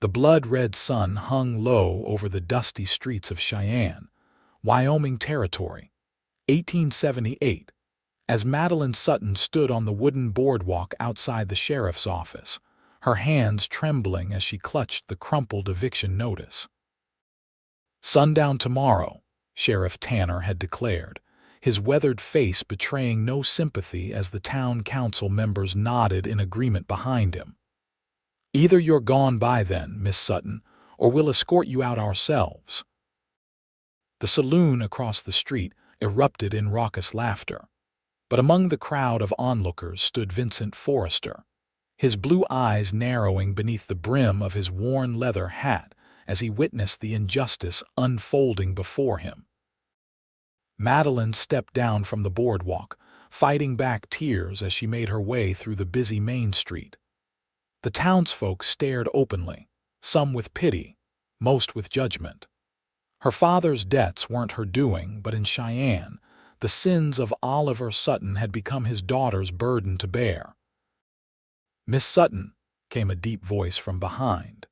The blood-red sun hung low over the dusty streets of Cheyenne, Wyoming Territory, 1878, as Madeline Sutton stood on the wooden boardwalk outside the sheriff's office, her hands trembling as she clutched the crumpled eviction notice. "Sundown tomorrow," Sheriff Tanner had declared, his weathered face betraying no sympathy as the town council members nodded in agreement behind him. "Either you're gone by then, Miss Sutton, or we'll escort you out ourselves." The saloon across the street erupted in raucous laughter, but among the crowd of onlookers stood Vincent Forrester, his blue eyes narrowing beneath the brim of his worn leather hat as he witnessed the injustice unfolding before him. Madeline stepped down from the boardwalk, fighting back tears as she made her way through the busy Main Street. The townsfolk stared openly, some with pity, most with judgment. Her father's debts weren't her doing, but in Cheyenne, the sins of Oliver Sutton had become his daughter's burden to bear. "Miss Sutton," came a deep voice from behind.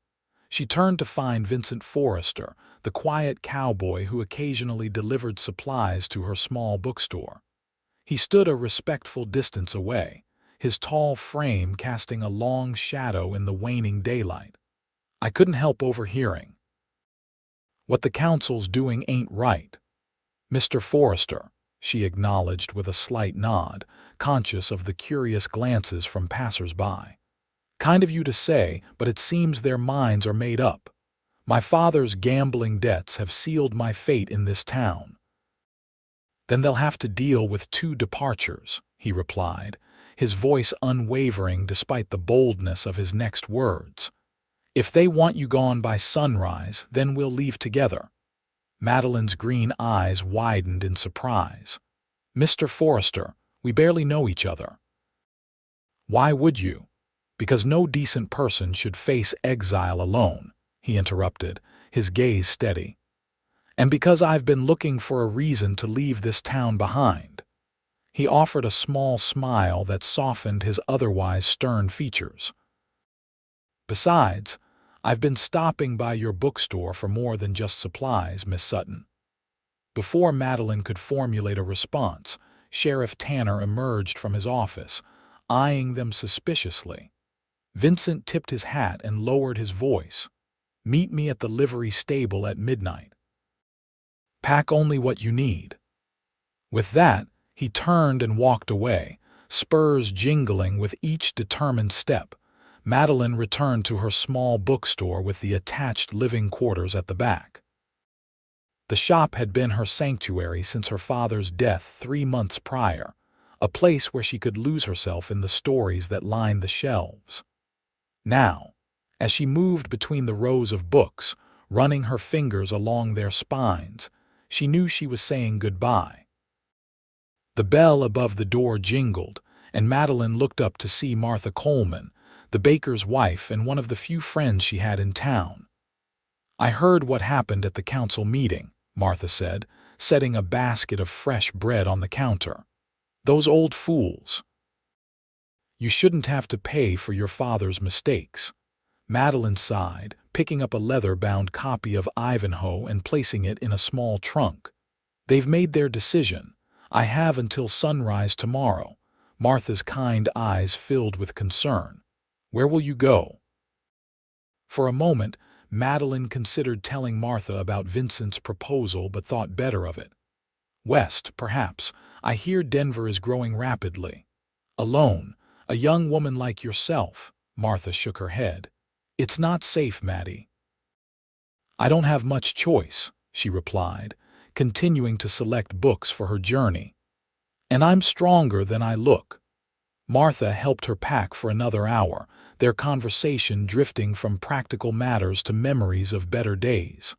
She turned to find Vincent Forrester, the quiet cowboy who occasionally delivered supplies to her small bookstore. He stood a respectful distance away, his tall frame casting a long shadow in the waning daylight. "I couldn't help overhearing. What the council's doing ain't right, Mr. Forrester," she acknowledged with a slight nod, conscious of the curious glances from passers-by. "Kind of you to say, but it seems their minds are made up. My father's gambling debts have sealed my fate in this town." "Then they'll have to deal with 2 departures," he replied, his voice unwavering despite the boldness of his next words. "If they want you gone by sunrise, then we'll leave together." Madeline's green eyes widened in surprise. "Mr. Forrester, we barely know each other." "Why would you?" "Because no decent person should face exile alone," he interrupted, his gaze steady. "And because I've been looking for a reason to leave this town behind." He offered a small smile that softened his otherwise stern features. "Besides, I've been stopping by your bookstore for more than just supplies, Miss Sutton." Before Madeline could formulate a response, Sheriff Tanner emerged from his office, eyeing them suspiciously. Vincent tipped his hat and lowered his voice. "Meet me at the livery stable at midnight. Pack only what you need." With that, he turned and walked away, spurs jingling with each determined step. Madeline returned to her small bookstore with the attached living quarters at the back. The shop had been her sanctuary since her father's death 3 months prior, a place where she could lose herself in the stories that lined the shelves. Now, as she moved between the rows of books, running her fingers along their spines, she knew she was saying goodbye. The bell above the door jingled, and Madeline looked up to see Martha Coleman, the baker's wife and one of the few friends she had in town. "I heard what happened at the council meeting," Martha said, setting a basket of fresh bread on the counter. "Those old fools." "You shouldn't have to pay for your father's mistakes." Madeline sighed, picking up a leather-bound copy of Ivanhoe and placing it in a small trunk. "They've made their decision. I have until sunrise tomorrow." Martha's kind eyes filled with concern. "Where will you go?" For a moment, Madeline considered telling Martha about Vincent's proposal but thought better of it. "West, perhaps. I hear Denver is growing rapidly." "Alone, a young woman like yourself," Martha shook her head. "It's not safe, Maddie." "I don't have much choice," she replied, continuing to select books for her journey. "And I'm stronger than I look." Martha helped her pack for another hour, their conversation drifting from practical matters to memories of better days.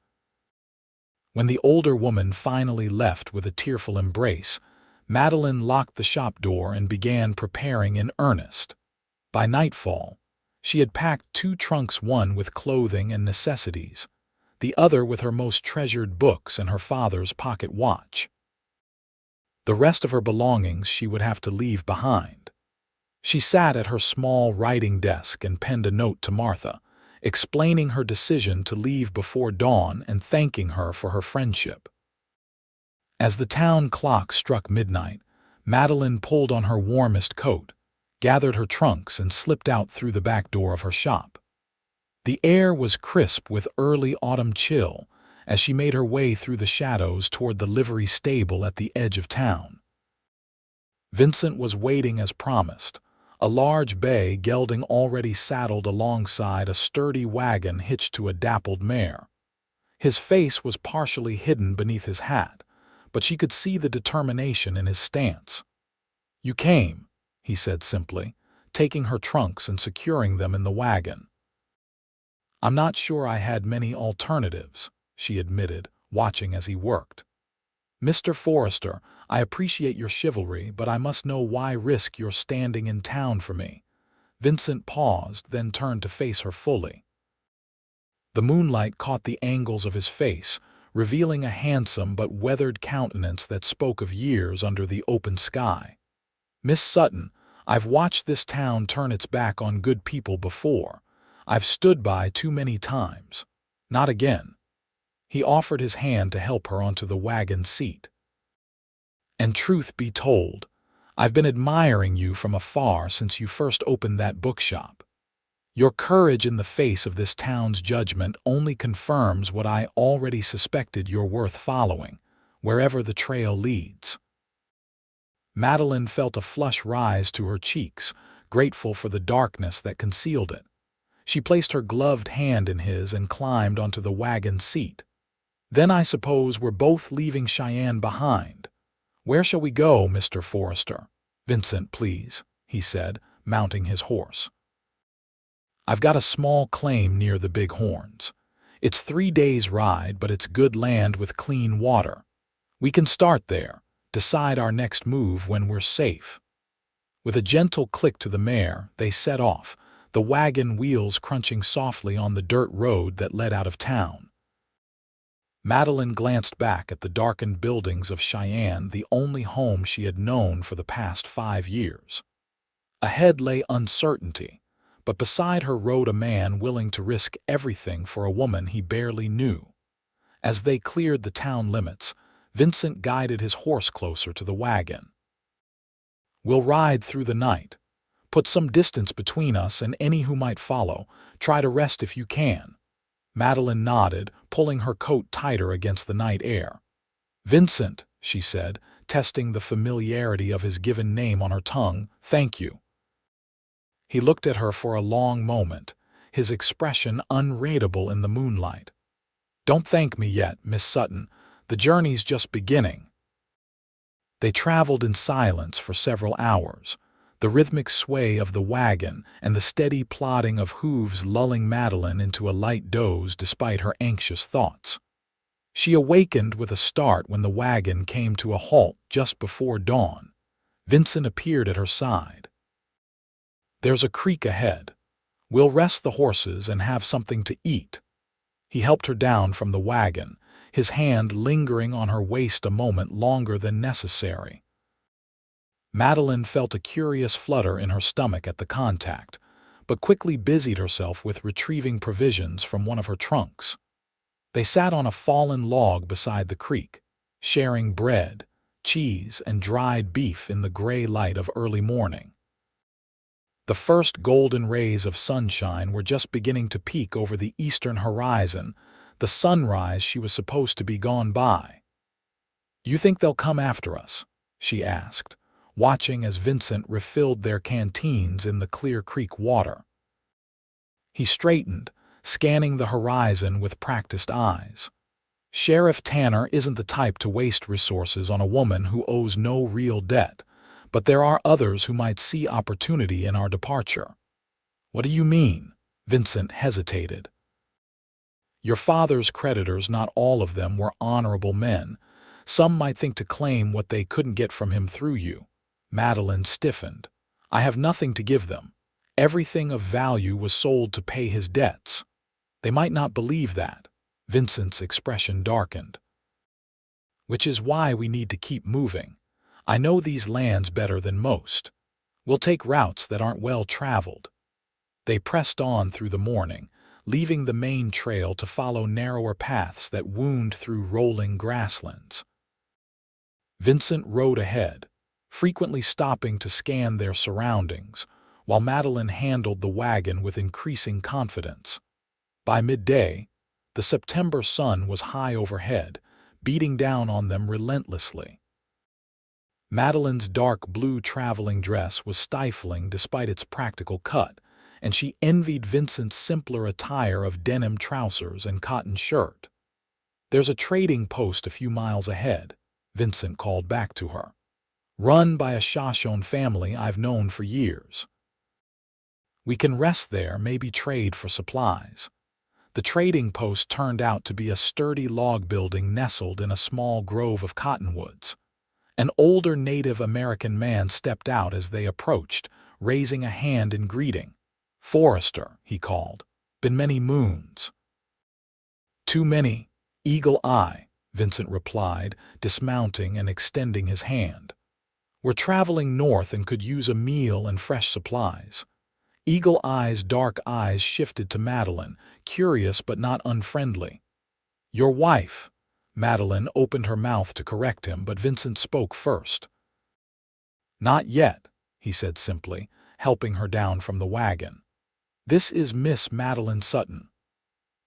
When the older woman finally left with a tearful embrace, Madeline locked the shop door and began preparing in earnest. By nightfall, she had packed 2 trunks, one with clothing and necessities, the other with her most treasured books and her father's pocket watch. The rest of her belongings she would have to leave behind. She sat at her small writing desk and penned a note to Martha, explaining her decision to leave before dawn and thanking her for her friendship. As the town clock struck midnight, Madeline pulled on her warmest coat, gathered her trunks, and slipped out through the back door of her shop. The air was crisp with early autumn chill as she made her way through the shadows toward the livery stable at the edge of town. Vincent was waiting as promised, a large bay gelding already saddled alongside a sturdy wagon hitched to a dappled mare. His face was partially hidden beneath his hat, but she could see the determination in his stance. "You came," he said simply, taking her trunks and securing them in the wagon. "I'm not sure I had many alternatives," she admitted, watching as he worked. "Mr. Forrester, I appreciate your chivalry, but I must know why risk your standing in town for me." Vincent paused, then turned to face her fully. The moonlight caught the angles of his face, revealing a handsome but weathered countenance that spoke of years under the open sky. "Miss Sutton, I've watched this town turn its back on good people before. I've stood by too many times. Not again." He offered his hand to help her onto the wagon seat. "And truth be told, I've been admiring you from afar since you first opened that bookshop. Your courage in the face of this town's judgment only confirms what I already suspected you're worth following, wherever the trail leads." Madeline felt a flush rise to her cheeks, grateful for the darkness that concealed it. She placed her gloved hand in his and climbed onto the wagon seat. "Then I suppose we're both leaving Cheyenne behind. Where shall we go, Mr. Forrester?" "Vincent, please," he said, mounting his horse. "I've got a small claim near the Big Horns. It's 3 days' ride, but it's good land with clean water. We can start there, decide our next move when we're safe." With a gentle click to the mare, they set off, the wagon wheels crunching softly on the dirt road that led out of town. Madeline glanced back at the darkened buildings of Cheyenne, the only home she had known for the past 5 years. Ahead lay uncertainty, but beside her rode a man willing to risk everything for a woman he barely knew. As they cleared the town limits, Vincent guided his horse closer to the wagon. "We'll ride through the night. Put some distance between us and any who might follow. Try to rest if you can." Madeline nodded, pulling her coat tighter against the night air. "Vincent," she said, testing the familiarity of his given name on her tongue, "thank you." He looked at her for a long moment, his expression unreadable in the moonlight. "Don't thank me yet, Miss Sutton. The journey's just beginning." They traveled in silence for several hours, the rhythmic sway of the wagon and the steady plodding of hooves lulling Madeline into a light doze despite her anxious thoughts. She awakened with a start when the wagon came to a halt just before dawn. Vincent appeared at her side. "There's a creek ahead. We'll rest the horses and have something to eat." He helped her down from the wagon, his hand lingering on her waist a moment longer than necessary. Madeline felt a curious flutter in her stomach at the contact, but quickly busied herself with retrieving provisions from one of her trunks. They sat on a fallen log beside the creek, sharing bread, cheese, and dried beef in the gray light of early morning. The first golden rays of sunshine were just beginning to peek over the eastern horizon, the sunrise she was supposed to be gone by. "You think they'll come after us?" she asked, watching as Vincent refilled their canteens in the clear creek water. He straightened, scanning the horizon with practiced eyes. "Sheriff Tanner isn't the type to waste resources on a woman who owes no real debt, but there are others who might see opportunity in our departure." "What do you mean?" Vincent hesitated. "Your father's creditors, not all of them were honorable men. Some might think to claim what they couldn't get from him through you." Madeline stiffened. "I have nothing to give them. Everything of value was sold to pay his debts." "They might not believe that." Vincent's expression darkened. "Which is why we need to keep moving. I know these lands better than most. We'll take routes that aren't well traveled." They pressed on through the morning, leaving the main trail to follow narrower paths that wound through rolling grasslands. Vincent rode ahead, frequently stopping to scan their surroundings, while Madeline handled the wagon with increasing confidence. By midday, the September sun was high overhead, beating down on them relentlessly. Madeline's dark blue traveling dress was stifling despite its practical cut, and she envied Vincent's simpler attire of denim trousers and cotton shirt. "There's a trading post a few miles ahead," Vincent called back to her. "Run by a Shoshone family I've known for years. We can rest there, maybe trade for supplies." The trading post turned out to be a sturdy log building nestled in a small grove of cottonwoods. An older Native American man stepped out as they approached, raising a hand in greeting. "Forrester," he called. "Been many moons." "Too many, Eagle Eye," Vincent replied, dismounting and extending his hand. "We're traveling north and could use a meal and fresh supplies." Eagle Eye's dark eyes shifted to Madeline, curious but not unfriendly. "Your wife." Madeline opened her mouth to correct him, but Vincent spoke first. "Not yet," he said simply, helping her down from the wagon. "This is Miss Madeline Sutton."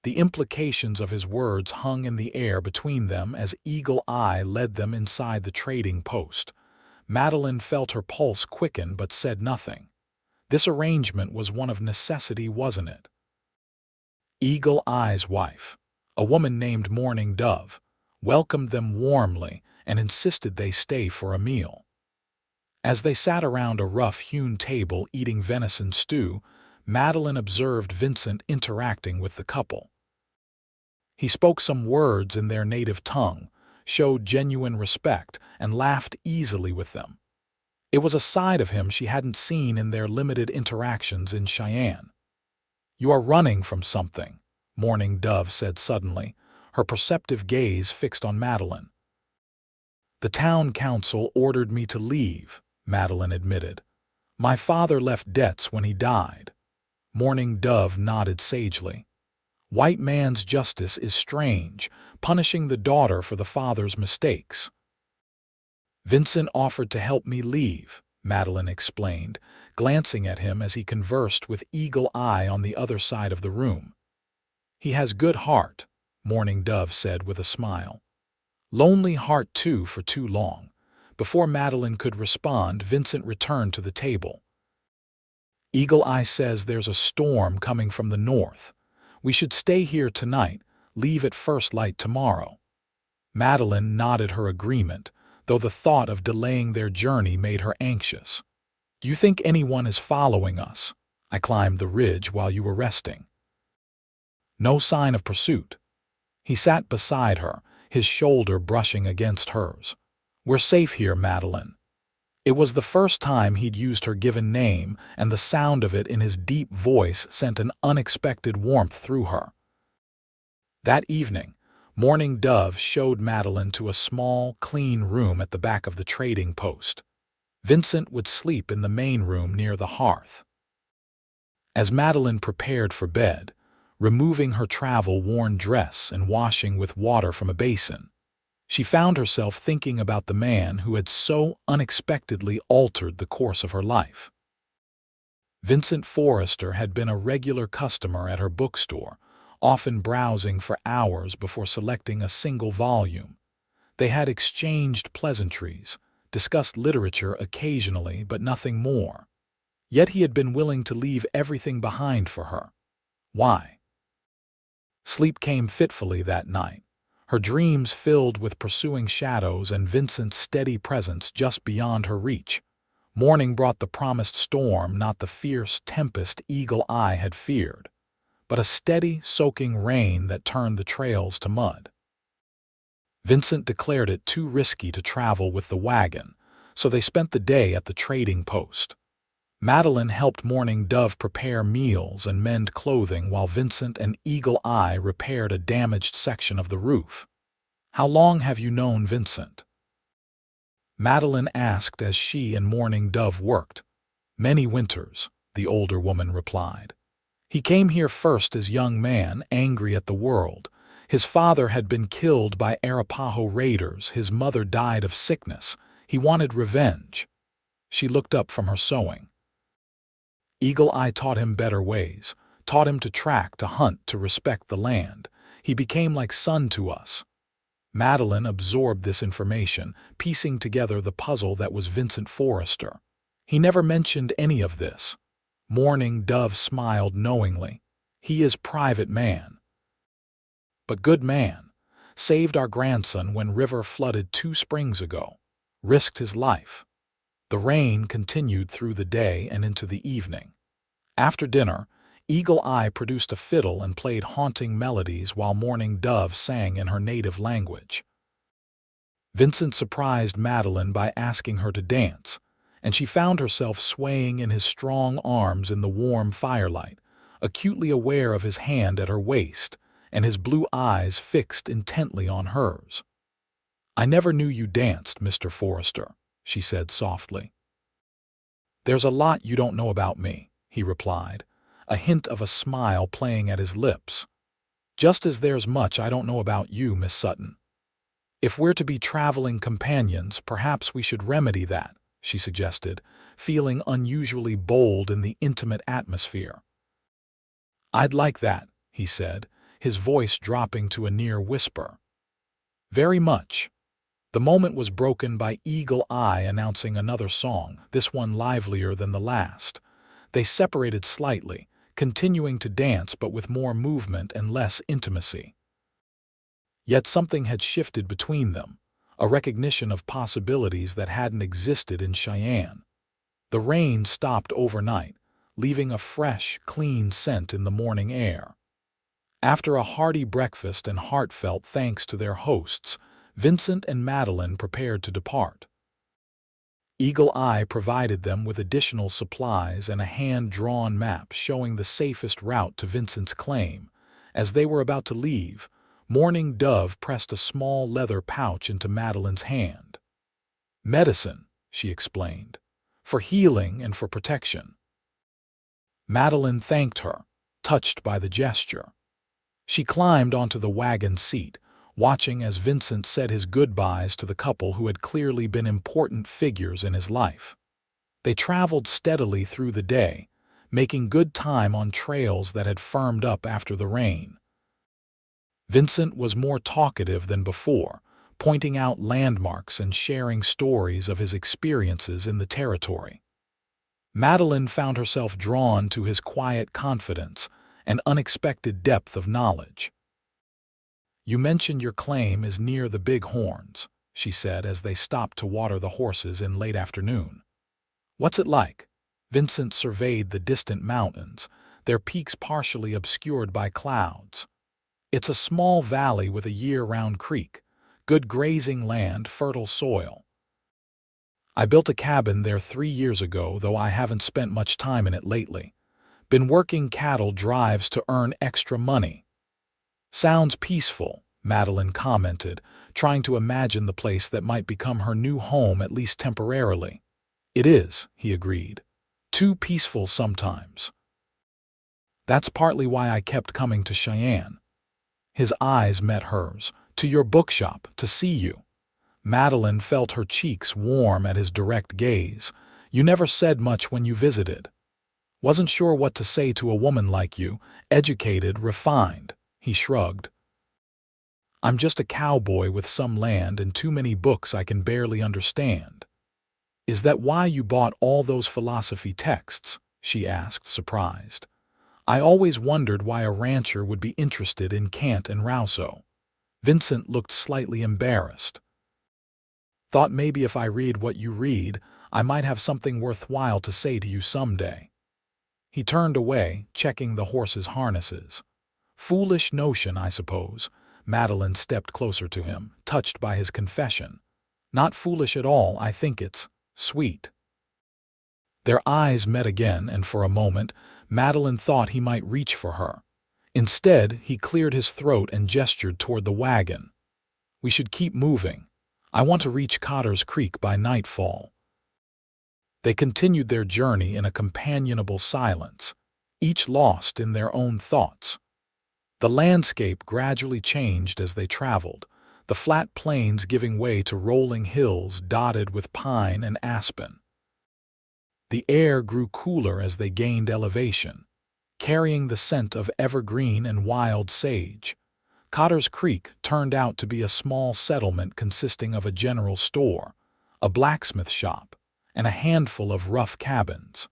The implications of his words hung in the air between them as Eagle Eye led them inside the trading post. Madeline felt her pulse quicken but said nothing. This arrangement was one of necessity, wasn't it? Eagle Eye's wife, a woman named Morning Dove, welcomed them warmly and insisted they stay for a meal. As they sat around a rough-hewn table eating venison stew, Madeline observed Vincent interacting with the couple. He spoke some words in their native tongue, showed genuine respect, and laughed easily with them. It was a side of him she hadn't seen in their limited interactions in Cheyenne. "You are running from something," Morning Dove said suddenly, her perceptive gaze fixed on Madeline. "The town council ordered me to leave," Madeline admitted. "My father left debts when he died." Morning Dove nodded sagely. "White man's justice is strange, punishing the daughter for the father's mistakes." "Vincent offered to help me leave," Madeline explained, glancing at him as he conversed with Eagle Eye on the other side of the room. "He has good heart," Morning Dove said with a smile. "Lonely heart too for too long." Before Madeline could respond, Vincent returned to the table. "Eagle Eye says there's a storm coming from the north. We should stay here tonight, leave at first light tomorrow." Madeline nodded her agreement, though the thought of delaying their journey made her anxious. "Do you think anyone is following us? I climbed the ridge while you were resting." "No sign of pursuit." He sat beside her, his shoulder brushing against hers. "We're safe here, Madeline." It was the first time he'd used her given name, and the sound of it in his deep voice sent an unexpected warmth through her. That evening, Morning Dove showed Madeline to a small, clean room at the back of the trading post. Vincent would sleep in the main room near the hearth. As Madeline prepared for bed, removing her travel-worn dress and washing with water from a basin, she found herself thinking about the man who had so unexpectedly altered the course of her life. Vincent Forrester had been a regular customer at her bookstore, often browsing for hours before selecting a single volume. They had exchanged pleasantries, discussed literature occasionally, but nothing more. Yet he had been willing to leave everything behind for her. Why? Sleep came fitfully that night, her dreams filled with pursuing shadows and Vincent's steady presence just beyond her reach. Morning brought the promised storm, not the fierce tempest Eagle Eye had feared, but a steady, soaking rain that turned the trails to mud. Vincent declared it too risky to travel with the wagon, so they spent the day at the trading post. Madeline helped Morning Dove prepare meals and mend clothing while Vincent and Eagle Eye repaired a damaged section of the roof. "How long have you known Vincent?" Madeline asked as she and Morning Dove worked. "Many winters," the older woman replied. He came here first as young man, angry at the world. His father had been killed by Arapaho raiders. His mother died of sickness. He wanted revenge. She looked up from her sewing. Eagle Eye taught him better ways, taught him to track, to hunt, to respect the land. He became like son to us. Madeline absorbed this information, piecing together the puzzle that was Vincent Forrester. He never mentioned any of this. Mourning Dove smiled knowingly. He is private man. But good man. Saved our grandson when river flooded 2 springs ago. Risked his life. The rain continued through the day and into the evening. After dinner, Eagle Eye produced a fiddle and played haunting melodies while Mourning Dove sang in her native language. Vincent surprised Madeline by asking her to dance, and she found herself swaying in his strong arms in the warm firelight, acutely aware of his hand at her waist and his blue eyes fixed intently on hers. "I never knew you danced, Mr. Forrester," she said softly. "There's a lot you don't know about me," he replied, a hint of a smile playing at his lips. "Just as there's much I don't know about you, Miss Sutton. If we're to be traveling companions, perhaps we should remedy that," she suggested, feeling unusually bold in the intimate atmosphere. "I'd like that," he said, his voice dropping to a near whisper. "Very much." The moment was broken by Eagle Eye announcing another song, this one livelier than the last. They separated slightly, continuing to dance but with more movement and less intimacy. Yet something had shifted between them, a recognition of possibilities that hadn't existed in Cheyenne. The rain stopped overnight, leaving a fresh, clean scent in the morning air. After a hearty breakfast and heartfelt thanks to their hosts, Vincent and Madeline prepared to depart. Eagle Eye provided them with additional supplies and a hand-drawn map showing the safest route to Vincent's claim. As they were about to leave, Mourning Dove pressed a small leather pouch into Madeline's hand. "Medicine," she explained, "for healing and for protection." Madeline thanked her, touched by the gesture. She climbed onto the wagon seat, watching as Vincent said his goodbyes to the couple who had clearly been important figures in his life. They traveled steadily through the day, making good time on trails that had firmed up after the rain. Vincent was more talkative than before, pointing out landmarks and sharing stories of his experiences in the territory. Madeline found herself drawn to his quiet confidence and unexpected depth of knowledge. "You mentioned your claim is near the Big Horns," she said as they stopped to water the horses in late afternoon. "What's it like?" Vincent surveyed the distant mountains, their peaks partially obscured by clouds. "It's a small valley with a year-round creek, good grazing land, fertile soil. I built a cabin there 3 years ago, though I haven't spent much time in it lately. Been working cattle drives to earn extra money." "Sounds peaceful," Madeline commented, trying to imagine the place that might become her new home at least temporarily. "It is," he agreed. "Too peaceful sometimes. That's partly why I kept coming to Cheyenne." His eyes met hers. "To your bookshop, to see you." Madeline felt her cheeks warm at his direct gaze. "You never said much when you visited." "Wasn't sure what to say to a woman like you, educated, refined." He shrugged. "I'm just a cowboy with some land and too many books I can barely understand." "Is that why you bought all those philosophy texts?" she asked, surprised. "I always wondered why a rancher would be interested in Kant and Rousseau." Vincent looked slightly embarrassed. "Thought maybe if I read what you read, I might have something worthwhile to say to you someday." He turned away, checking the horses' harnesses. "Foolish notion, I suppose." Madeline stepped closer to him, touched by his confession. "Not foolish at all, I think it's sweet." Their eyes met again, and for a moment, Madeline thought he might reach for her. Instead, he cleared his throat and gestured toward the wagon. "We should keep moving. I want to reach Cotter's Creek by nightfall." They continued their journey in a companionable silence. each lost in their own thoughts. The landscape gradually changed as they traveled, the flat plains giving way to rolling hills dotted with pine and aspen. The air grew cooler as they gained elevation, carrying the scent of evergreen and wild sage. Cotter's Creek turned out to be a small settlement consisting of a general store, a blacksmith shop, and a handful of rough cabins.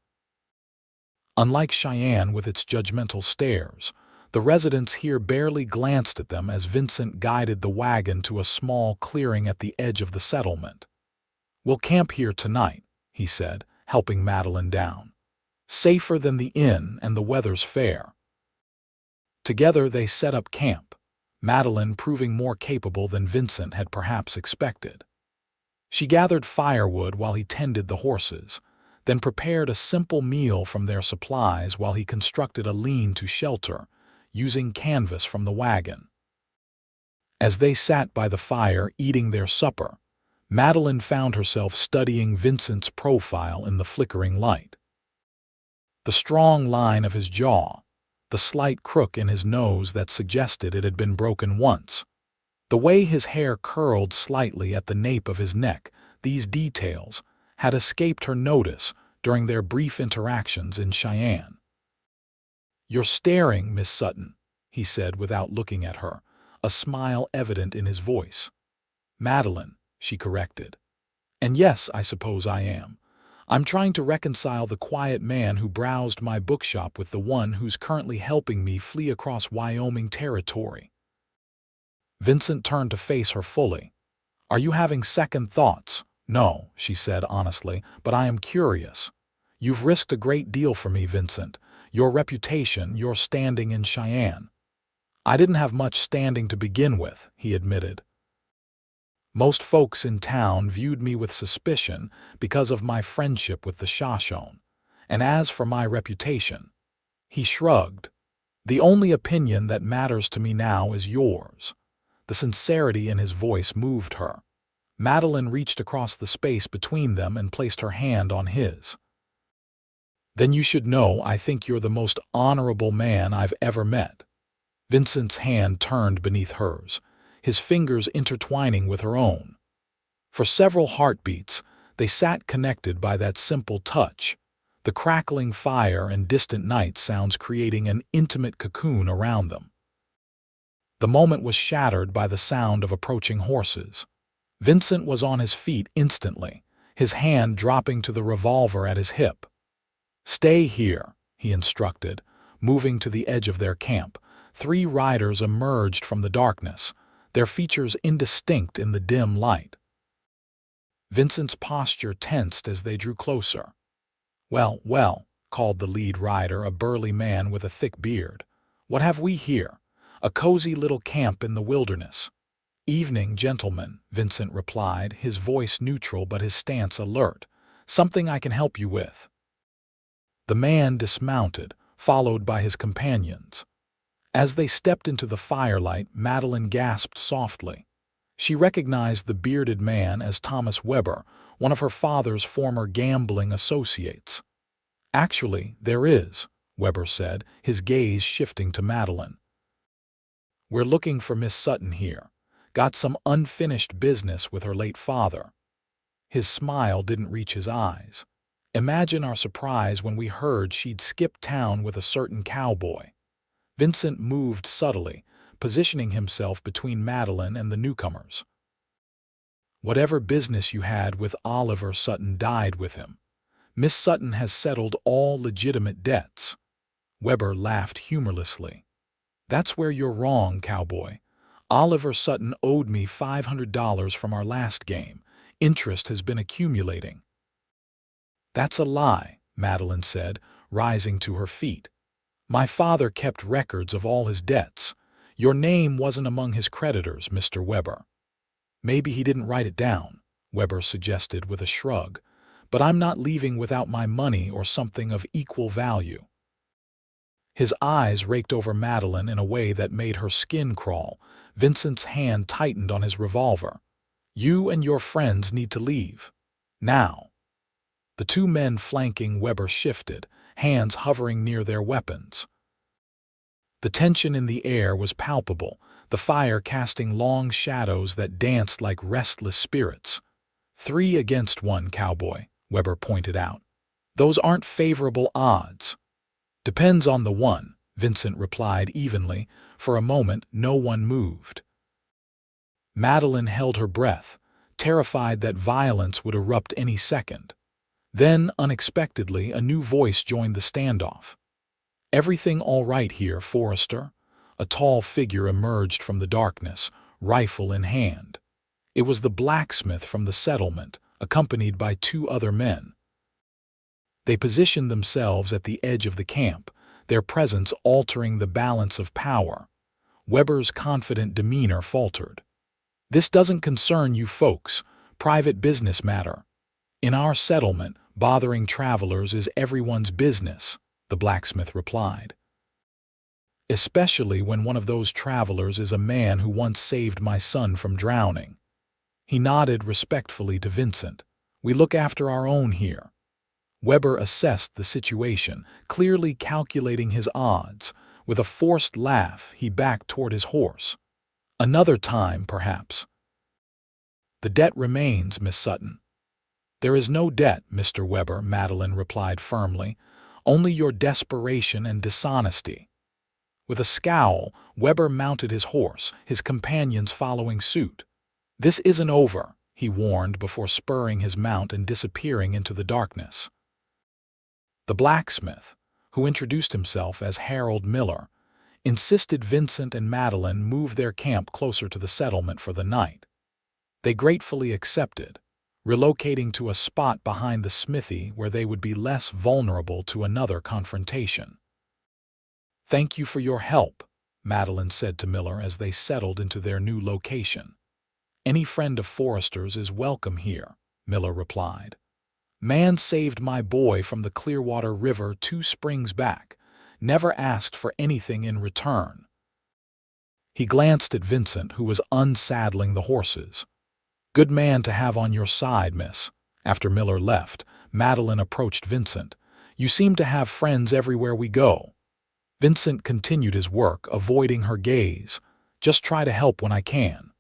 Unlike Cheyenne with its judgmental stares, the residents here barely glanced at them as Vincent guided the wagon to a small clearing at the edge of the settlement. "We'll camp here tonight," he said, helping Madeline down. "Safer than the inn and the weather's fair." Together they set up camp, Madeline proving more capable than Vincent had perhaps expected. She gathered firewood while he tended the horses, then prepared a simple meal from their supplies while he constructed a lean-to shelter, using canvas from the wagon. As they sat by the fire eating their supper, Madeline found herself studying Vincent's profile in the flickering light. The strong line of his jaw, the slight crook in his nose that suggested it had been broken once, the way his hair curled slightly at the nape of his neck, these details had escaped her notice during their brief interactions in Cheyenne. "You're staring, Miss Sutton," he said without looking at her, a smile evident in his voice. "Madeline," she corrected. "And yes, I suppose I am. I'm trying to reconcile the quiet man who browsed my bookshop with the one who's currently helping me flee across Wyoming territory." Vincent turned to face her fully. "Are you having second thoughts?" "No," she said honestly, "but I am curious. You've risked a great deal for me, Vincent. Your reputation, your standing in Cheyenne." "I didn't have much standing to begin with," he admitted. "Most folks in town viewed me with suspicion because of my friendship with the Shoshone. And as for my reputation," he shrugged, "the only opinion that matters to me now is yours." The sincerity in his voice moved her. Madeline reached across the space between them and placed her hand on his. "Then you should know I think you're the most honorable man I've ever met." Vincent's hand turned beneath hers, his fingers intertwining with her own. For several heartbeats, they sat connected by that simple touch, the crackling fire and distant night sounds creating an intimate cocoon around them. The moment was shattered by the sound of approaching horses. Vincent was on his feet instantly, his hand dropping to the revolver at his hip. "Stay here," he instructed, moving to the edge of their camp. 3 riders emerged from the darkness, their features indistinct in the dim light. Vincent's posture tensed as they drew closer. "Well, well," called the lead rider, a burly man with a thick beard. "What have we here? A cozy little camp in the wilderness." "Evening, gentlemen," Vincent replied, his voice neutral but his stance alert. "Something I can help you with." The man dismounted, followed by his companions. As they stepped into the firelight, Madeline gasped softly. She recognized the bearded man as Thomas Weber, one of her father's former gambling associates. "Actually, there is," Weber said, his gaze shifting to Madeline. "We're looking for Miss Sutton here. Got some unfinished business with her late father." His smile didn't reach his eyes. "Imagine our surprise when we heard she'd skipped town with a certain cowboy." Vincent moved subtly, positioning himself between Madeline and the newcomers. "Whatever business you had with Oliver Sutton died with him. Miss Sutton has settled all legitimate debts." Weber laughed humorlessly. "That's where you're wrong, Cowboy. Oliver Sutton owed me $500 from our last game. Interest has been accumulating." "That's a lie," Madeline said, rising to her feet. "My father kept records of all his debts. Your name wasn't among his creditors, Mr. Weber." "Maybe he didn't write it down," Weber suggested with a shrug, "but I'm not leaving without my money or something of equal value." His eyes raked over Madeline in a way that made her skin crawl. Vincent's hand tightened on his revolver. "You and your friends need to leave. Now." The 2 men flanking Weber shifted, hands hovering near their weapons. The tension in the air was palpable, the fire casting long shadows that danced like restless spirits. 3 against 1, Cowboy, Weber pointed out. Those aren't favorable odds. Depends on the one, Vincent replied evenly. For a moment, no one moved. Madeline held her breath, terrified that violence would erupt any second. Then, unexpectedly, a new voice joined the standoff. "Everything all right here, Forrester?" A tall figure emerged from the darkness, rifle in hand. It was the blacksmith from the settlement, accompanied by 2 other men. They positioned themselves at the edge of the camp, their presence altering the balance of power. Weber's confident demeanor faltered. "This doesn't concern you folks, private business matter. In our settlement, bothering travelers is everyone's business," the blacksmith replied. "Especially when one of those travelers is a man who once saved my son from drowning." He nodded respectfully to Vincent. "We look after our own here." Weber assessed the situation, clearly calculating his odds. With a forced laugh, he backed toward his horse. "Another time, perhaps." "The debt remains, Miss Sutton." "There is no debt, Mr. Weber," Madeline replied firmly. "Only your desperation and dishonesty." With a scowl, Weber mounted his horse, his companions following suit. "This isn't over," he warned before spurring his mount and disappearing into the darkness. The blacksmith, who introduced himself as Harold Miller, insisted Vincent and Madeline move their camp closer to the settlement for the night. They gratefully accepted, relocating to a spot behind the smithy where they would be less vulnerable to another confrontation. "Thank you for your help," Madeline said to Miller as they settled into their new location. "Any friend of Forrester's is welcome here," Miller replied. "Man saved my boy from the Clearwater River 2 springs back, never asked for anything in return." He glanced at Vincent, who was unsaddling the horses. "Good man to have on your side, miss." After Miller left, Madeline approached Vincent. "You seem to have friends everywhere we go." Vincent continued his work, avoiding her gaze. "Just try to help when I can."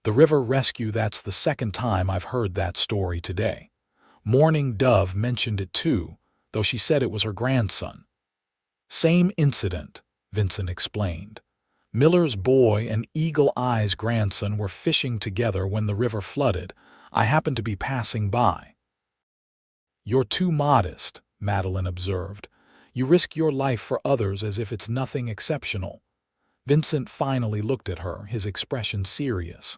"The river rescue, that's the second time I've heard that story today. Morning Dove mentioned it too, though she said it was her grandson." "Same incident," Vincent explained. "Miller's boy and Eagle Eye's grandson were fishing together when the river flooded. I happened to be passing by." "You're too modest," Madeline observed. "You risk your life for others as if it's nothing exceptional." Vincent finally looked at her, his expression serious.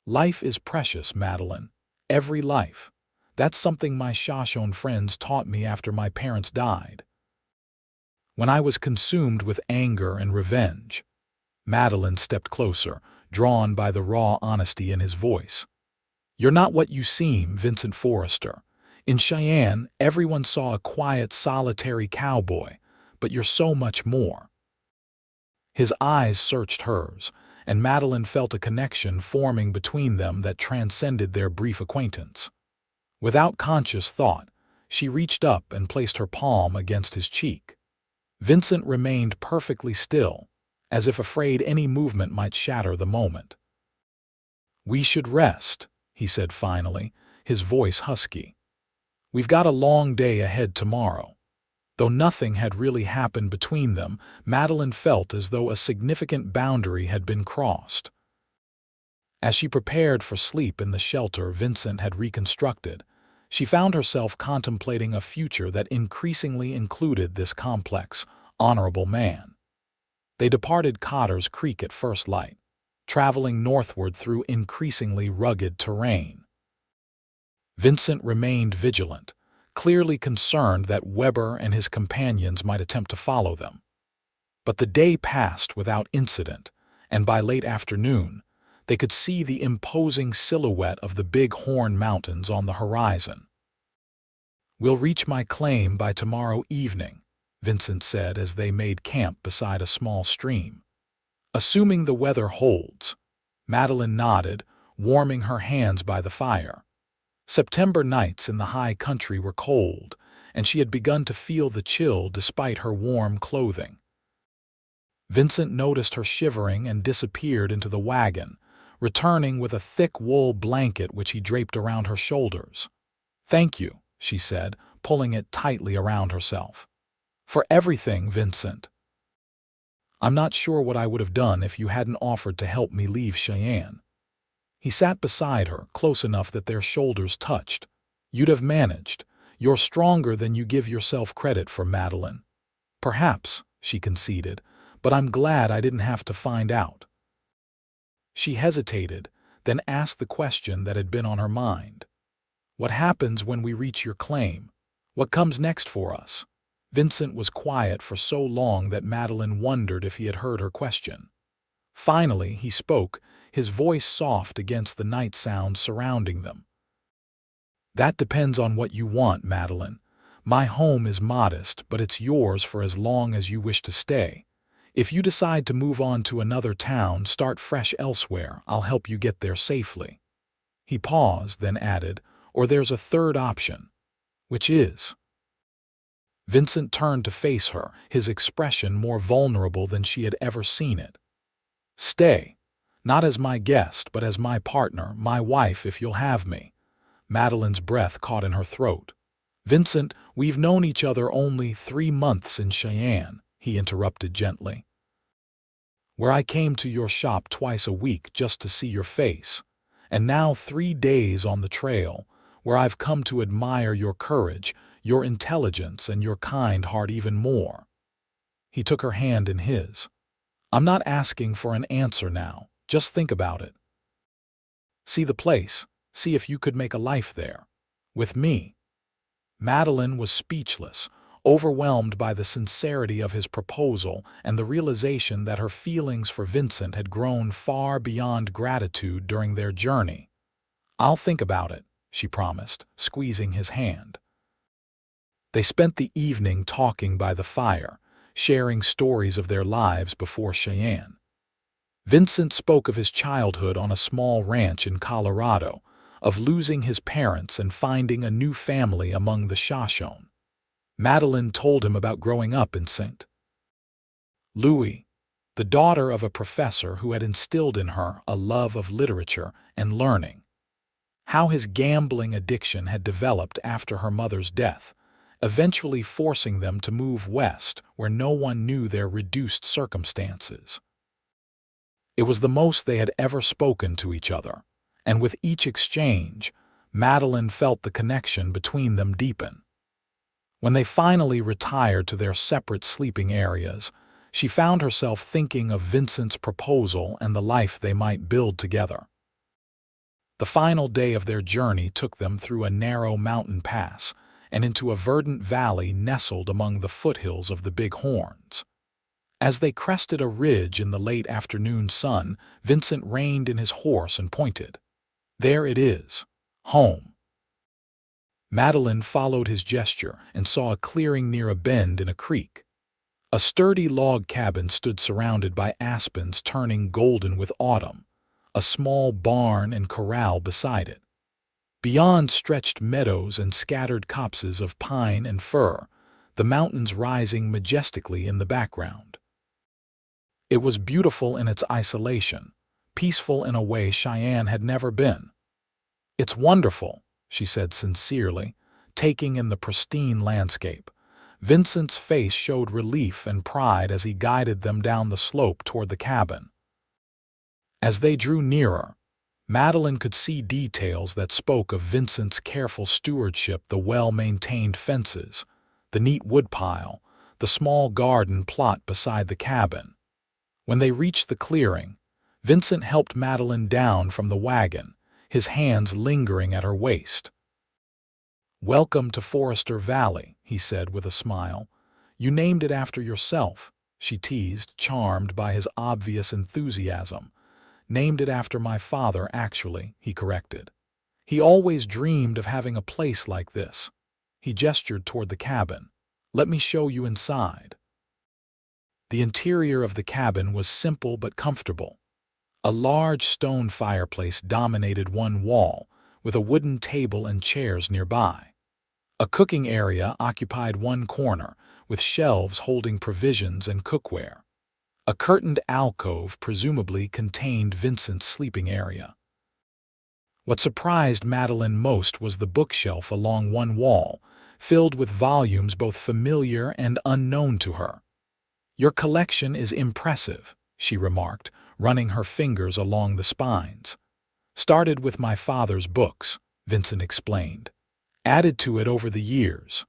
"Life is precious, Madeline. Every life. That's something my Shoshone friends taught me after my parents died. When I was consumed with anger and revenge." Madeline stepped closer, drawn by the raw honesty in his voice. "You're not what you seem, Vincent Forrester. In Cheyenne, everyone saw a quiet, solitary cowboy, but you're so much more." His eyes searched hers, and Madeline felt a connection forming between them that transcended their brief acquaintance. Without conscious thought, she reached up and placed her palm against his cheek. Vincent remained perfectly still, as if afraid any movement might shatter the moment. "We should rest," he said finally, his voice husky. "We've got a long day ahead tomorrow." Though nothing had really happened between them, Madeline felt as though a significant boundary had been crossed. As she prepared for sleep in the shelter Vincent had reconstructed, she found herself contemplating a future that increasingly included this complex, honorable man. They departed Cotter's Creek at first light, traveling northward through increasingly rugged terrain. Vincent remained vigilant, clearly concerned that Weber and his companions might attempt to follow them. But the day passed without incident, and by late afternoon, they could see the imposing silhouette of the Big Horn Mountains on the horizon. "We'll reach my claim by tomorrow evening," Vincent said as they made camp beside a small stream. "Assuming the weather holds." Madeline nodded, warming her hands by the fire. September nights in the high country were cold, and she had begun to feel the chill despite her warm clothing. Vincent noticed her shivering and disappeared into the wagon, returning with a thick wool blanket which he draped around her shoulders. "Thank you," she said, pulling it tightly around herself. "For everything, Vincent. I'm not sure what I would have done if you hadn't offered to help me leave Cheyenne." He sat beside her, close enough that their shoulders touched. "You'd have managed. You're stronger than you give yourself credit for, Madeline." "Perhaps," she conceded, "but I'm glad I didn't have to find out." She hesitated, then asked the question that had been on her mind. "What happens when we reach your claim? What comes next for us?" Vincent was quiet for so long that Madeline wondered if he had heard her question. Finally, he spoke, his voice soft against the night sounds surrounding them. "That depends on what you want, Madeline. My home is modest, but it's yours for as long as you wish to stay. If you decide to move on to another town, start fresh elsewhere, I'll help you get there safely." He paused, then added, "Or there's a third option." "Which is?" Vincent turned to face her, his expression more vulnerable than she had ever seen it. "Stay. Not as my guest, but as my partner, my wife, if you'll have me." Madeline's breath caught in her throat. "Vincent, we've known each other only 3 months in Cheyenne," he interrupted gently. "Where I came to your shop twice a week just to see your face. And now 3 days on the trail, where I've come to admire your courage, your intelligence, and your kind heart even more." He took her hand in his. "I'm not asking for an answer now. Just think about it. See the place. See if you could make a life there. With me." Madeline was speechless, overwhelmed by the sincerity of his proposal and the realization that her feelings for Vincent had grown far beyond gratitude during their journey. "I'll think about it," she promised, squeezing his hand. They spent the evening talking by the fire, sharing stories of their lives before Cheyenne. Vincent spoke of his childhood on a small ranch in Colorado, of losing his parents and finding a new family among the Shoshone. Madeline told him about growing up in St. Louis, the daughter of a professor who had instilled in her a love of literature and learning. How his gambling addiction had developed after her mother's death, eventually forcing them to move west where no one knew their reduced circumstances. It was the most they had ever spoken to each other, and with each exchange, Madeline felt the connection between them deepen. When they finally retired to their separate sleeping areas, she found herself thinking of Vincent's proposal and the life they might build together. The final day of their journey took them through a narrow mountain pass and into a verdant valley nestled among the foothills of the Big Horns. As they crested a ridge in the late afternoon sun, Vincent reined in his horse and pointed. "There it is. Home." Madeline followed his gesture and saw a clearing near a bend in a creek. A sturdy log cabin stood surrounded by aspens turning golden with autumn, a small barn and corral beside it. Beyond stretched meadows and scattered copses of pine and fir, the mountains rising majestically in the background. It was beautiful in its isolation, peaceful in a way Cheyenne had never been. "It's wonderful," she said sincerely, taking in the pristine landscape. Vincent's face showed relief and pride as he guided them down the slope toward the cabin. As they drew nearer, Madeline could see details that spoke of Vincent's careful stewardship: the well-maintained fences, the neat woodpile, the small garden plot beside the cabin. When they reached the clearing, Vincent helped Madeline down from the wagon, his hands lingering at her waist. "Welcome to Forrester Valley," he said with a smile. "You named it after yourself," she teased, charmed by his obvious enthusiasm. "Named it after my father, actually," he corrected. "He always dreamed of having a place like this." He gestured toward the cabin. "Let me show you inside." The interior of the cabin was simple but comfortable. A large stone fireplace dominated one wall, with a wooden table and chairs nearby. A cooking area occupied one corner, with shelves holding provisions and cookware. A curtained alcove presumably contained Vincent's sleeping area. What surprised Madeline most was the bookshelf along one wall, filled with volumes both familiar and unknown to her. "Your collection is impressive," she remarked, running her fingers along the spines. "Started with my father's books," Vincent explained. "Added to it over the years.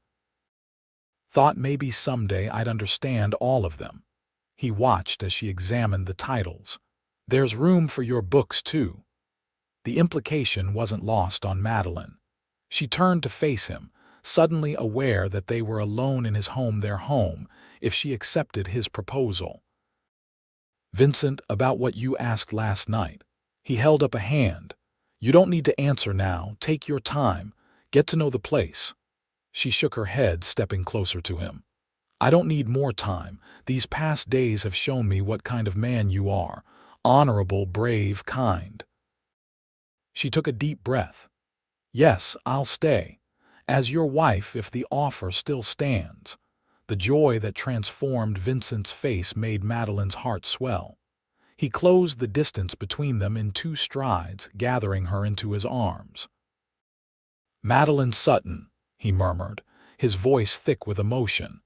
Thought maybe someday I'd understand all of them." He watched as she examined the titles. "There's room for your books, too." The implication wasn't lost on Madeline. She turned to face him, suddenly aware that they were alone in his home, their home, if she accepted his proposal. "Vincent, about what you asked last night." He held up a hand. "You don't need to answer now. Take your time. Get to know the place." She shook her head, stepping closer to him. "I don't need more time. These past days have shown me what kind of man you are. Honorable, brave, kind." She took a deep breath. "Yes, I'll stay. As your wife, if the offer still stands." The joy that transformed Vincent's face made Madeline's heart swell. He closed the distance between them in 2 strides, gathering her into his arms. "Madeline Sutton," he murmured, his voice thick with emotion.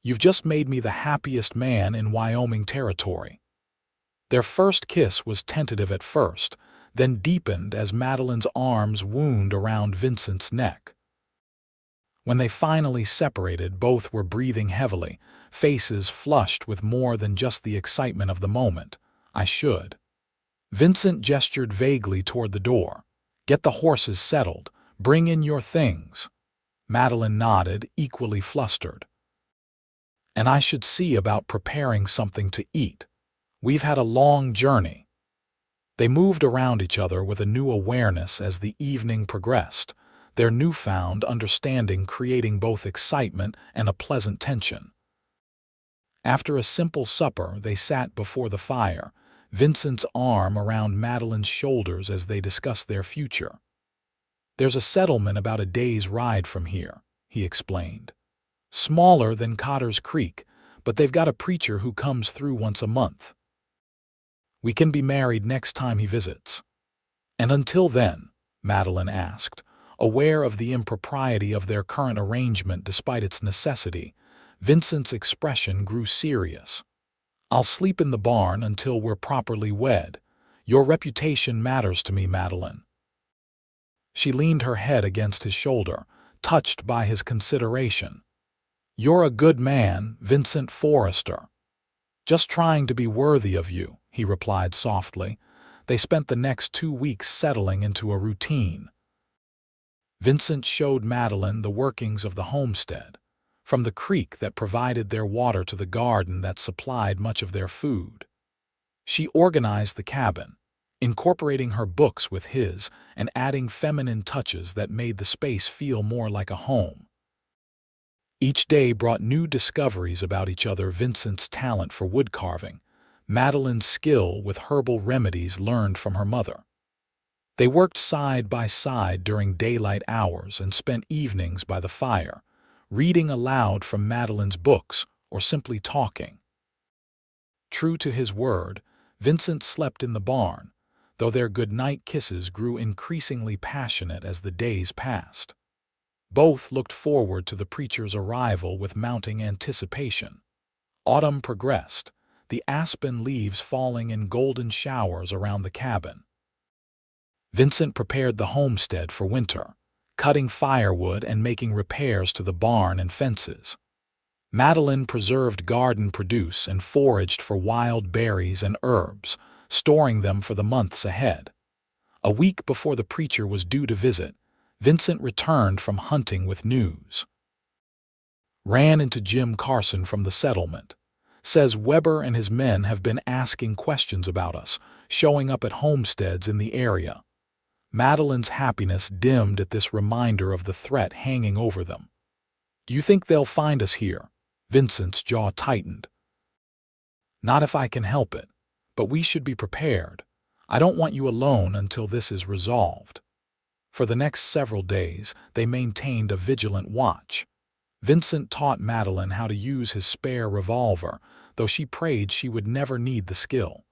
"You've just made me the happiest man in Wyoming territory." Their first kiss was tentative at first, then deepened as Madeline's arms wound around Vincent's neck. When they finally separated, both were breathing heavily, faces flushed with more than just the excitement of the moment. "I should." Vincent gestured vaguely toward the door. "Get the horses settled. Bring in your things." Madeline nodded, equally flustered. "And I should see about preparing something to eat. We've had a long journey." They moved around each other with a new awareness as the evening progressed, their newfound understanding creating both excitement and a pleasant tension. After a simple supper, they sat before the fire, Vincent's arm around Madeline's shoulders as they discussed their future. "There's a settlement about a day's ride from here," he explained. "Smaller than Cotter's Creek, but they've got a preacher who comes through once a month. We can be married next time he visits." "And until then?" Madeline asked, aware of the impropriety of their current arrangement despite its necessity. Vincent's expression grew serious. "I'll sleep in the barn until we're properly wed. Your reputation matters to me, Madeline." She leaned her head against his shoulder, touched by his consideration. "You're a good man, Vincent Forrester." "Just trying to be worthy of you," he replied softly. They spent the next 2 weeks settling into a routine. Vincent showed Madeline the workings of the homestead, from the creek that provided their water to the garden that supplied much of their food. She organized the cabin, incorporating her books with his and adding feminine touches that made the space feel more like a home. Each day brought new discoveries about each other: Vincent's talent for wood carving, Madeline's skill with herbal remedies learned from her mother. They worked side by side during daylight hours and spent evenings by the fire, reading aloud from Madeline's books or simply talking. True to his word, Vincent slept in the barn, though their goodnight kisses grew increasingly passionate as the days passed. Both looked forward to the preacher's arrival with mounting anticipation. Autumn progressed, the aspen leaves falling in golden showers around the cabin. Vincent prepared the homestead for winter, cutting firewood and making repairs to the barn and fences. Madeline preserved garden produce and foraged for wild berries and herbs, storing them for the months ahead. A week before the preacher was due to visit, Vincent returned from hunting with news. "Ran into Jim Carson from the settlement. Says Weber and his men have been asking questions about us, showing up at homesteads in the area." Madeline's happiness dimmed at this reminder of the threat hanging over them. "Do you think they'll find us here?" Vincent's jaw tightened. "Not if I can help it, but we should be prepared. I don't want you alone until this is resolved." For the next several days, they maintained a vigilant watch. Vincent taught Madeline how to use his spare revolver, though she prayed she would never need the skill.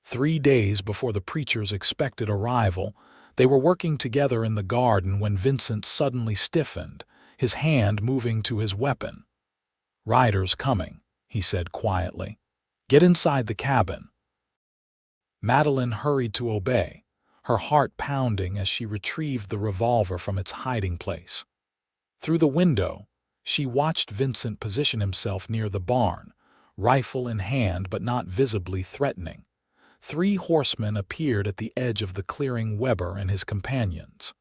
3 days before the preacher's expected arrival, they were working together in the garden when Vincent suddenly stiffened, his hand moving to his weapon. "Riders coming," he said quietly. "Get inside the cabin." Madeline hurried to obey, her heart pounding as she retrieved the revolver from its hiding place. Through the window, she watched Vincent position himself near the barn, rifle in hand but not visibly threatening. 3 horsemen appeared at the edge of the clearing, Weber and his companions.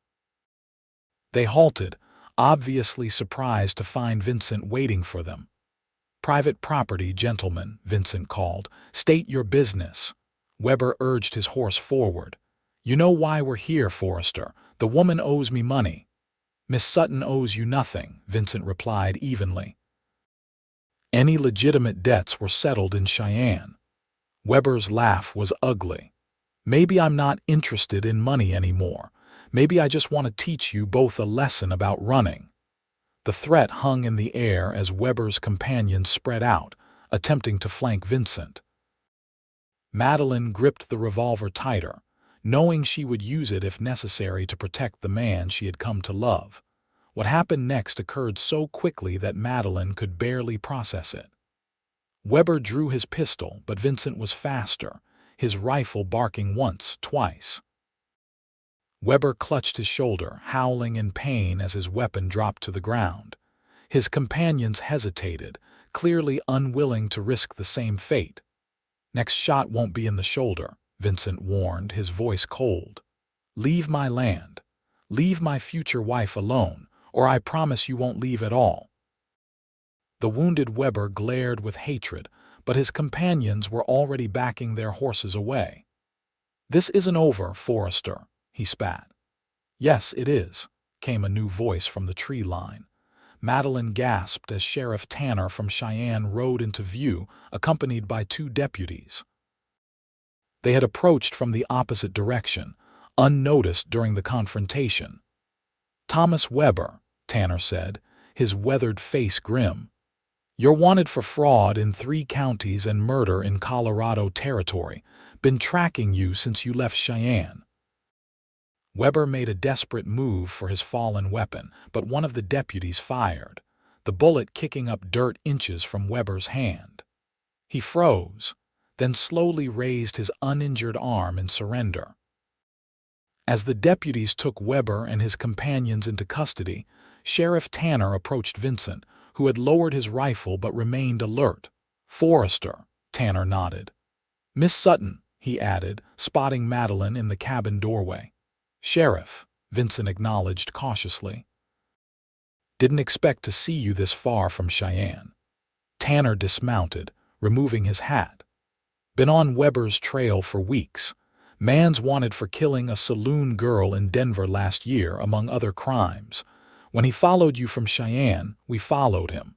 They halted, obviously surprised to find Vincent waiting for them. "Private property, gentlemen," Vincent called. "State your business." Weber urged his horse forward. "You know why we're here, Forrester. The woman owes me money." "Miss Sutton owes you nothing," Vincent replied evenly. Any legitimate debts were settled in Cheyenne. Weber's laugh was ugly. "Maybe I'm not interested in money anymore. Maybe I just want to teach you both a lesson about running." The threat hung in the air as Weber's companions spread out, attempting to flank Vincent. Madeline gripped the revolver tighter, knowing she would use it if necessary to protect the man she had come to love. What happened next occurred so quickly that Madeline could barely process it. Weber drew his pistol, but Vincent was faster, his rifle barking once, twice. Weber clutched his shoulder, howling in pain as his weapon dropped to the ground. His companions hesitated, clearly unwilling to risk the same fate. "Next shot won't be in the shoulder," Vincent warned, his voice cold. "Leave my land. Leave my future wife alone, or I promise you won't leave at all." The wounded Weber glared with hatred, but his companions were already backing their horses away. "This isn't over, Forrester," he spat. "Yes, it is," came a new voice from the tree line. Madeline gasped as Sheriff Tanner from Cheyenne rode into view, accompanied by 2 deputies. They had approached from the opposite direction, unnoticed during the confrontation. "Thomas Weber," Tanner said, his weathered face grim. "You're wanted for fraud in 3 counties and murder in Colorado Territory. Been tracking you since you left Cheyenne." Weber made a desperate move for his fallen weapon, but one of the deputies fired, the bullet kicking up dirt inches from Weber's hand. He froze, then slowly raised his uninjured arm in surrender. As the deputies took Weber and his companions into custody, Sheriff Tanner approached Vincent, who had lowered his rifle but remained alert. "Forrester," Tanner nodded. "Miss Sutton," he added, spotting Madeline in the cabin doorway. "Sheriff," Vincent acknowledged cautiously. "Didn't expect to see you this far from Cheyenne." Tanner dismounted, removing his hat. "Been on Weber's trail for weeks. Man's wanted for killing a saloon girl in Denver last year, among other crimes. When he followed you from Cheyenne, we followed him."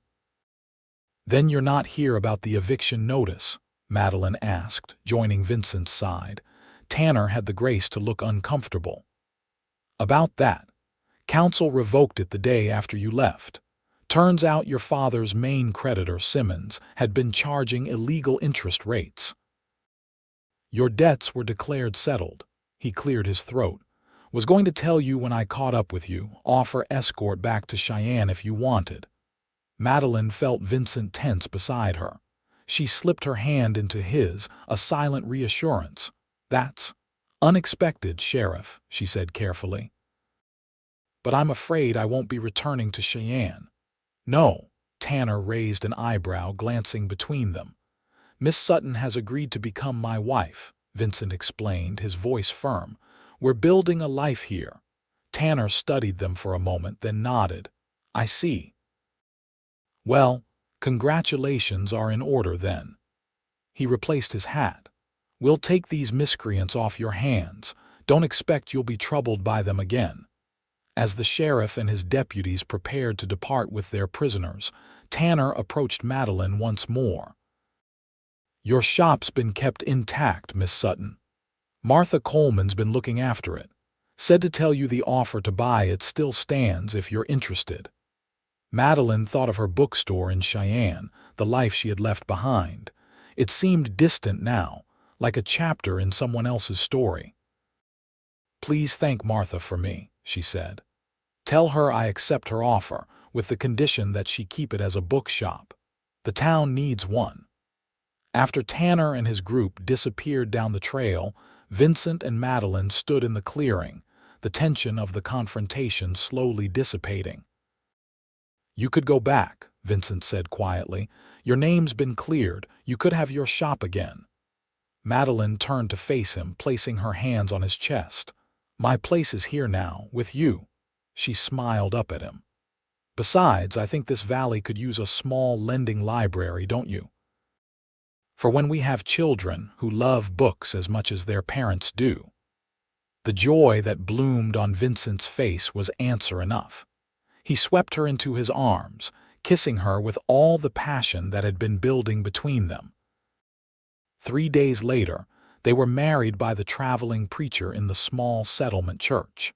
"Then you're not here about the eviction notice?" Madeline asked, joining Vincent's side. Tanner had the grace to look uncomfortable. "About that. Council revoked it the day after you left. Turns out your father's main creditor, Simmons, had been charging illegal interest rates. Your debts were declared settled." He cleared his throat. "Was going to tell you when I caught up with you, offer escort back to Cheyenne if you wanted." Madeline felt Vincent tense beside her. She slipped her hand into his, a silent reassurance. "That's unexpected, Sheriff," she said carefully. "But I'm afraid I won't be returning to Cheyenne." "No," Tanner raised an eyebrow, glancing between them. "Miss Sutton has agreed to become my wife," Vincent explained, his voice firm. "We're building a life here." Tanner studied them for a moment, then nodded. "I see." "Well, congratulations are in order then." He replaced his hat. "We'll take these miscreants off your hands. Don't expect you'll be troubled by them again." As the sheriff and his deputies prepared to depart with their prisoners, Tanner approached Madeline once more. "Your shop's been kept intact, Miss Sutton. Martha Coleman's been looking after it. Said to tell you the offer to buy it still stands if you're interested. Madeline thought of her bookstore in Cheyenne, the life she had left behind. It seemed distant now, like a chapter in someone else's story. Please thank Martha for me, she said. Tell her I accept her offer, with the condition that she keep it as a bookshop. The town needs one. After Tanner and his group disappeared down the trail, Vincent and Madeline stood in the clearing, the tension of the confrontation slowly dissipating. You could go back, Vincent said quietly. Your name's been cleared. You could have your shop again. Madeline turned to face him, placing her hands on his chest. My place is here now, with you. She smiled up at him. Besides, I think this valley could use a small lending library, don't you? For when we have children who love books as much as their parents do. The joy that bloomed on Vincent's face was answer enough. He swept her into his arms, kissing her with all the passion that had been building between them. 3 days later, they were married by the traveling preacher in the small settlement church.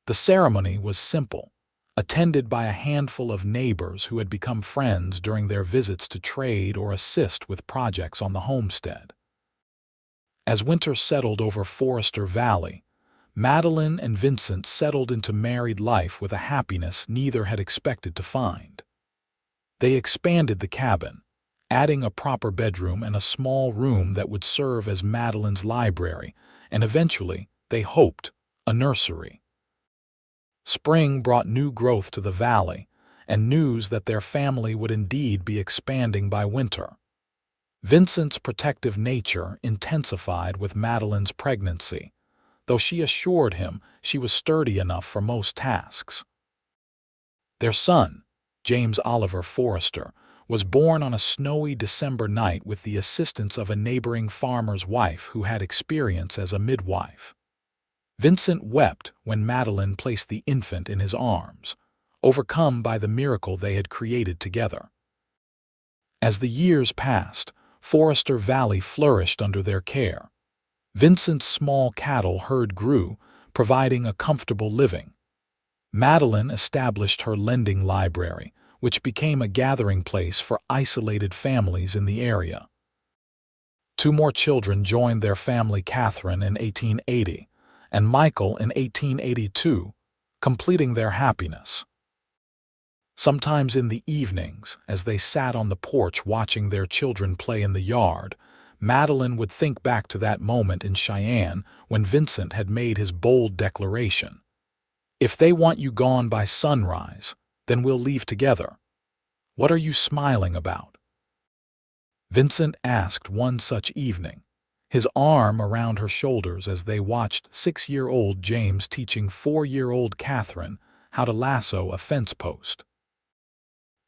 The ceremony was simple, attended by a handful of neighbors who had become friends during their visits to trade or assist with projects on the homestead. As winter settled over Forrester Valley, Madeline and Vincent settled into married life with a happiness neither had expected to find. They expanded the cabin, adding a proper bedroom and a small room that would serve as Madeline's library, and eventually, they hoped, a nursery. Spring brought new growth to the valley, and news that their family would indeed be expanding by winter. Vincent's protective nature intensified with Madeline's pregnancy, though she assured him she was sturdy enough for most tasks. Their son, James Oliver Forrester, was born on a snowy December night with the assistance of a neighboring farmer's wife who had experience as a midwife. Vincent wept when Madeline placed the infant in his arms, overcome by the miracle they had created together. As the years passed, Forrester Valley flourished under their care. Vincent's small cattle herd grew, providing a comfortable living. Madeline established her lending library, which became a gathering place for isolated families in the area. 2 more children joined their family, Catherine in 1880 and Michael in 1882, completing their happiness. Sometimes in the evenings, as they sat on the porch watching their children play in the yard, Madeline would think back to that moment in Cheyenne when Vincent had made his bold declaration. If they want you gone by sunrise, then we'll leave together. What are you smiling about? Vincent asked one such evening, his arm around her shoulders as they watched 6-year-old James teaching 4-year-old Catherine how to lasso a fence post.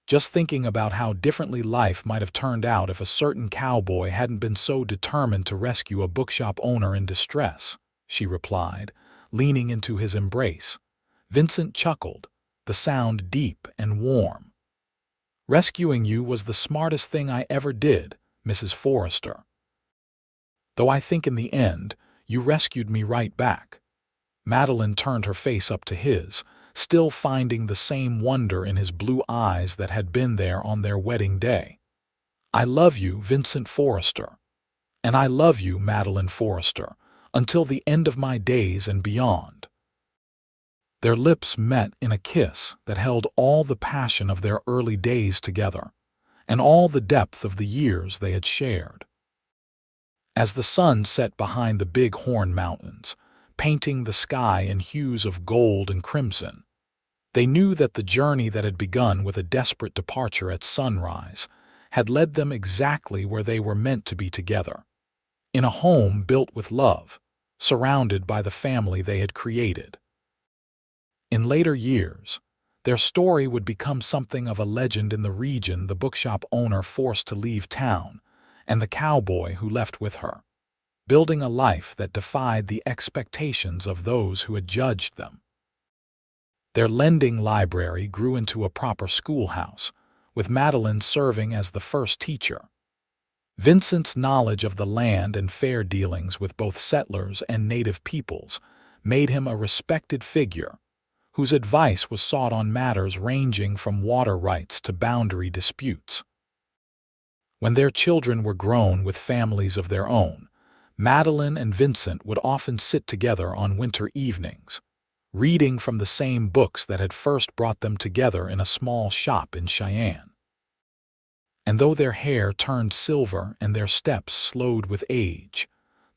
Just thinking about how differently life might have turned out if a certain cowboy hadn't been so determined to rescue a bookshop owner in distress, she replied, leaning into his embrace. Vincent chuckled, the sound deep and warm. Rescuing you was the smartest thing I ever did, Mrs. Forrester. Though I think in the end, you rescued me right back. Madeline turned her face up to his, still finding the same wonder in his blue eyes that had been there on their wedding day. I love you, Vincent Forrester. And I love you, Madeline Forrester, until the end of my days and beyond. Their lips met in a kiss that held all the passion of their early days together, and all the depth of the years they had shared. As the sun set behind the Big Horn Mountains, painting the sky in hues of gold and crimson, they knew that the journey that had begun with a desperate departure at sunrise had led them exactly where they were meant to be together, in a home built with love, surrounded by the family they had created. In later years, their story would become something of a legend in the region, the bookshop owner forced to leave town, and the cowboy who left with her, building a life that defied the expectations of those who had judged them. Their lending library grew into a proper schoolhouse, with Madeline serving as the first teacher. Vincent's knowledge of the land and fair dealings with both settlers and native peoples made him a respected figure, whose advice was sought on matters ranging from water rights to boundary disputes. When their children were grown with families of their own, Madeline and Vincent would often sit together on winter evenings, reading from the same books that had first brought them together in a small shop in Cheyenne. And though their hair turned silver and their steps slowed with age,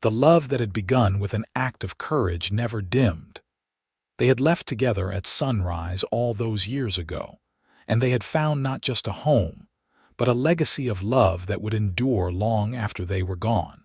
the love that had begun with an act of courage never dimmed. They had left together at sunrise all those years ago, and they had found not just a home, but a legacy of love that would endure long after they were gone.